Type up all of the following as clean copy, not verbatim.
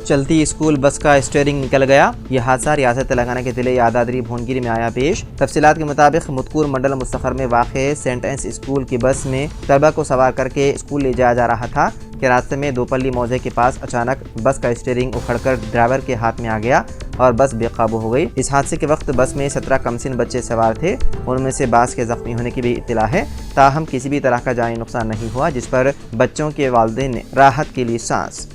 चलती school bus का steering निकल गया। यह हादसा रियासत तेलंगाना के जिले यादाद्री भुवनगिरी में आया पेश। तफसीलात के मुताबिक मुतकूर मंडल मुस्तफर में वाक़ सेंट एंस स्कूल की बस में तलबा को सवार करके स्कूल ले जाया जा रहा था कि रास्ते में दोपल्ली मौजे के पास अचानक बस का स्टीयरिंग उखड़कर ड्राइवर के हाथ में आ गया और बस बेकाबू हो गई। इस हादसे के वक्त बस में 17 कमसिन बच्चे सवार थे। उनमें से बास के जख्मी होने की भी इत्तला है। ताहम किसी भी तरह का जानी नुकसान नहीं हुआ, जिस पर बच्चों के वालिदैन ने राहत के लिए सांस।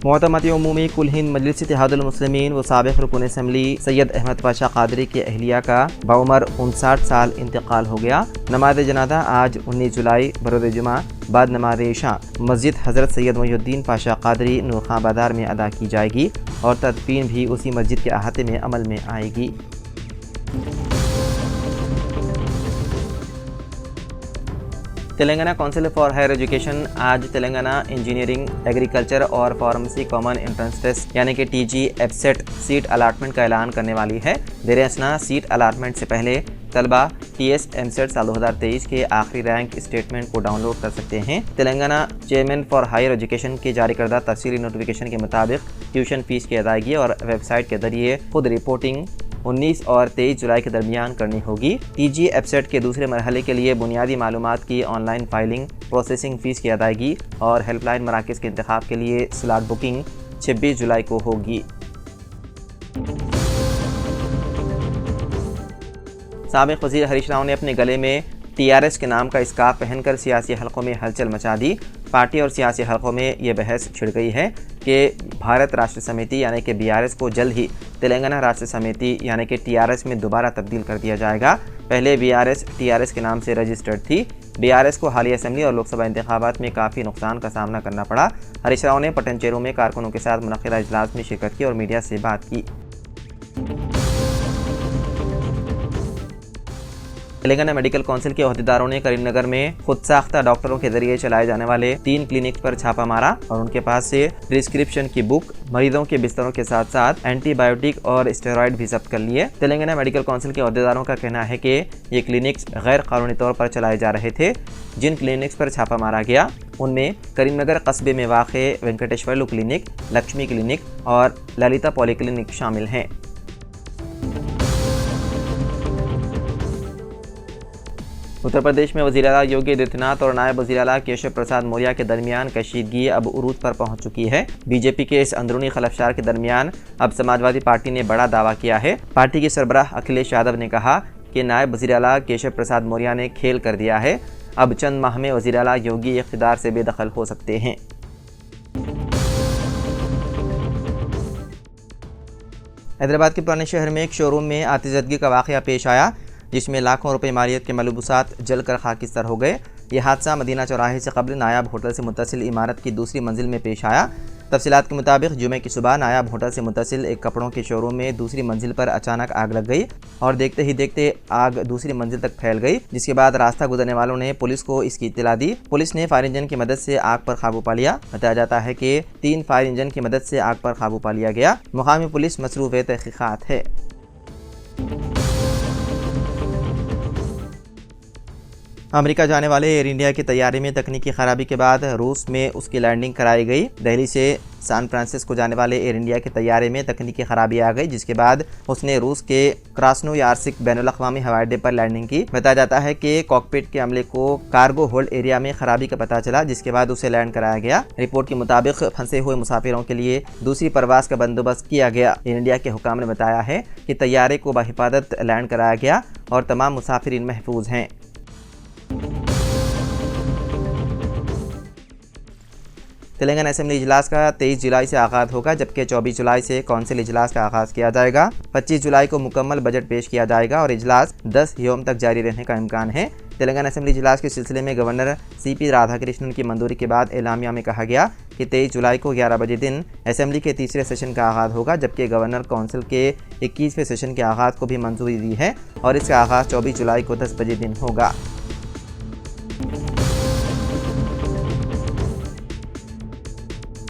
मोतमती उमूमी कुल हिंद मजलिस इत्तेहादुल मुस्लिमीन व साबिक़ रुकन असम्बली सैयद अहमद पाशा कादरी की अहलिया का बाउमर 59 साल इंतकाल हो गया। नमाज जनाजा आज 19 जुलाई बरोज़ जुमा बाद नमाज इशा मस्जिद हज़रत सैयद मोहिउद्दीन पाशा कादरी नूरखां बाजार में अदा की जाएगी और तदफीन भी उसी मस्जिद के अहाते में अमल में आएगी। Telangana council for higher education आज तेलंगाना इंजीनियरिंग, एग्रीकल्चर और फार्मेसी कॉमन एंट्रेंस टेस्ट यानी कि TG एफसेट सीट अलाटमेंट का ऐलान करने वाली है। देर असना सीट अलाटमेंट से पहले तलबा TS एमसेट साल 2023 के आखिरी रैंक स्टेटमेंट को डाउनलोड कर सकते हैं। Telangana chairman for higher education के जारी करदा तफसीली नोटिफिकेशन के मुताबिक ट्यूशन फीस की अदायगी और वेबसाइट के जरिए खुद रिपोर्टिंग 19 और 23 जुलाई के दरमियान करनी होगी। TG एफसेट के दूसरे मरहले के लिए बुनियादी मालूमात की ऑनलाइन फाइलिंग, प्रोसेसिंग फ़ीस की अदायगी और हेल्पलाइन मराकज़ के इंतखाब के लिए स्लॉट बुकिंग 26 जुलाई को होगी। साबिक़ वज़ीर हरीश राव ने अपने गले में TRS के नाम का स्कार्फ पहनकर सियासी हलकों में हलचल मचा दी। पार्टी और सियासी हलकों में ये बहस छिड़ गई है कि भारत राष्ट्र समिति यानी कि BRS को जल्द ही तेलंगाना राष्ट्र समिति यानी कि TRS में दोबारा तब्दील कर दिया जाएगा। पहले BRS TRS के नाम से रजिस्टर्ड थी। BRS को हालिया असेंबली और लोकसभा इंतखाबात में काफ़ी नुकसान का सामना करना पड़ा। हरीश राव ने पटनचेरू में कारकुनों के साथ मुनक़िदा इजलास में शिरकत की और मीडिया से बात की। तेलंगाना मेडिकल काउंसिल के अहदेदारों ने करीमनगर में खुद साख्ता डॉक्टरों के जरिए चलाए जाने वाले 3 क्लिनिक पर छापा मारा और उनके पास से प्रिस्क्रिप्शन की बुक, मरीजों के बिस्तरों के साथ साथ एंटीबायोटिक और स्टेरॉयड भी जब्त कर लिए। तेलंगाना मेडिकल काउंसिल के अहदेदारों का कहना है कि ये क्लिनिक्स गैर कानूनी तौर पर चलाए जा रहे थे। जिन क्लिनिक्स पर छापा मारा गया उनमें करीमनगर कस्बे में वाक़े वेंकटेश्वरलू क्लिनिक, लक्ष्मी क्लिनिक और ललिता पॉलीक्लिनिक शामिल हैं। उत्तर प्रदेश में वज़ीर आला योगी आदित्यनाथ और नायब वज़ीर आला केशव प्रसाद मौर्य के दरमियान कशीदगी अब उरूज पर पहुंच चुकी है। बीजेपी के इस अंदरूनी खलफशार के दरमियान अब समाजवादी पार्टी ने बड़ा दावा किया है। पार्टी के सरबराह अखिलेश यादव ने कहा कि नायब वज़ीर आला केशव प्रसाद मौर्य ने खेल कर दिया है। अब चंद माह में वज़ीर आला योगी इक़्तिदार से बेदखल हो सकते हैं। हैदराबाद के पुराने शहर में एक शोरूम में आतिशबाजी का वाक़या पेश आया जिसमें लाखों रुपए मालियत के मलबूसात जलकर खाकिस्तर हो गए। यह हादसा मदीना चौराहे से कब्ल नायाब होटल से मुत्तसिल इमारत की दूसरी मंजिल में पेश आया। तफसीलात के मुताबिक जुमे की सुबह नायाब होटल से मुत्तसिल एक कपड़ों के शोरूम में दूसरी मंजिल पर अचानक आग लग गई और देखते ही देखते आग दूसरी मंजिल तक फैल गई, जिसके बाद रास्ता गुजरने वालों ने पुलिस को इसकी इत्तला दी। पुलिस ने फायर इंजन की मदद से आग पर काबू पा लिया। बताया जाता है कि 3 फायर इंजन की मदद से आग पर काबू पा लिया गया। मुकामी पुलिस मसरूफ़ तहक़ीक़ात है। अमेरिका जाने वाले एयर इंडिया की तैयारी में तकनीकी खराबी के बाद रूस में उसकी लैंडिंग कराई गई। दिल्ली से सैन फ्रांसिस्को जाने वाले एयर इंडिया के तैयारे में तकनीकी खराबी आ गई, जिसके बाद उसने रूस के क्रास्नोयार्स्क बैनुल-अक़वामी हवाई अड्डे पर लैंडिंग की। बताया जाता है कि कॉकपिट के अमले को कार्गो होल्ड एरिया में खराबी का पता चला, जिसके बाद उसे लैंड कराया गया। रिपोर्ट के मुताबिक फंसे हुए मुसाफिरों के लिए दूसरी परवास का बंदोबस्त किया गया। एयर इंडिया के हुकाम ने बताया है कि तैयारे को बाहिफाजत लैंड कराया गया और तमाम मुसाफिरीन महफूज हैं। तेलंगाना असेंबली इजलास का 23 जुलाई से आगाज़ होगा, जबकि 24 जुलाई से कौंसिल इजलास का आगाज़ किया जाएगा। 25 जुलाई को मुकम्मल बजट पेश किया जाएगा और इजलास 10 यौम तक जारी रहने का इम्कान है। तेलंगाना असेंबली इजलास के सिलसिले में गवर्नर CP राधाकृष्णन की मंजूरी के बाद एलामिया में कहा गया कि 23 जुलाई को 11 बजे दिन असेंबली के तीसरे सेशन का आगाज़ होगा, जबकि गवर्नर कौंसिल के 21वें सेशन के आगाज़ को भी मंजूरी दी है और इसका आगाज़ 24 जुलाई को 10 बजे दिन होगा।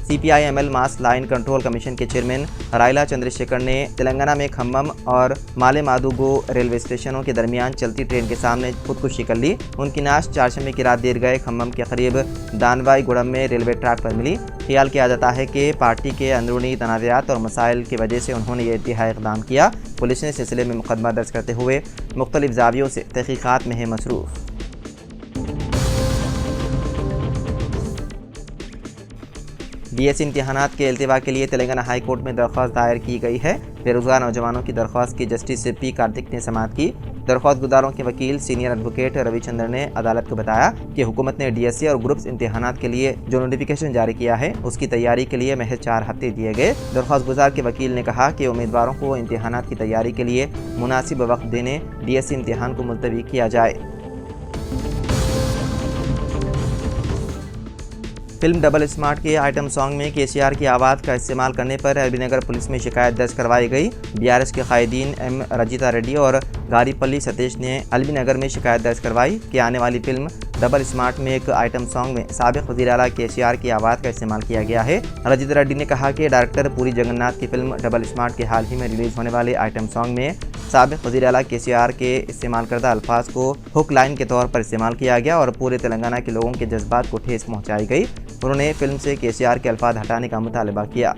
CPI-ML mass line control commission के चेयरमैन रायला चंद्रशेखर ने तेलंगाना में खम्मम और मालेमादुगो रेलवे स्टेशनों के दरमियान चलती ट्रेन के सामने खुदकुशी कर ली। उनकी नाश चारशंबे की रात देर गए खम्मम के करीब दानवाईगुड़म में रेलवे ट्रैक पर मिली। ख्याल किया जाता है कि पार्टी के अंदरूनी तनाज़ात और मसाइल की वजह से उन्होंने ये इंतहाई इक़दाम किया। पुलिस ने सिलसिले में मुकदमा दर्ज करते हुए मुख्तलिफ ज़ावियों से तहक़ीक़ात में है मसरूफ़। DSE इम्तिहानात के अल्तवा के लिए तेलंगाना हाई कोर्ट में दरख्वास्त दायर की गई है। बेरोजगार नौजवानों की दरख्वास्त की जस्टिस P कार्तिक ने समाअत की। दरख्वास्त गुजारों के वकील सीनियर एडवोकेट रविचंद्र ने अदालत को बताया कि हुकूमत ने DSE और ग्रुप्स इम्तिहानात के लिए जो नोटिफिकेशन जारी किया है उसकी तैयारी के लिए महज 4 हफ्ते दिए गए। दरख्वास्त गुजार के वकील ने कहा कि उम्मीदवारों को इम्तिहानात की तैयारी के लिए मुनासिब वक्त देने DSE इम्तिहान को मुलतवी किया जाए। फिल्म डबल स्मार्ट के आइटम सॉन्ग में KCR की आवाज़ का इस्तेमाल करने पर एलबीनगर पुलिस में शिकायत दर्ज करवाई गई। BRS के कायदीन M रजिता रेड्डी और गारीपल्ली सतीश ने एलबीनगर में शिकायत दर्ज करवाई कि आने वाली फिल्म डबल स्मार्ट में एक आइटम सॉन्ग में साबिक वज़ीर आला KCR की आवाज़ का इस्तेमाल किया गया है। रजिता रेड्डी ने कहा कि डायरेक्टर पूरी जगन्नाथ की फिल्म डबल स्मार्ट के हाल ही में रिलीज़ होने वाले आइटम सॉन्ग में साबिक वज़ीर आला KCR के इस्तेमाल करदा अल्फाज को हुक लाइन के तौर पर इस्तेमाल किया गया और पूरे तेलंगाना के लोगों के जज्बात को ठेस पहुँचाई गई। उन्होंने फिल्म से KCR के अल्फाज हटाने का मुतालबा किया।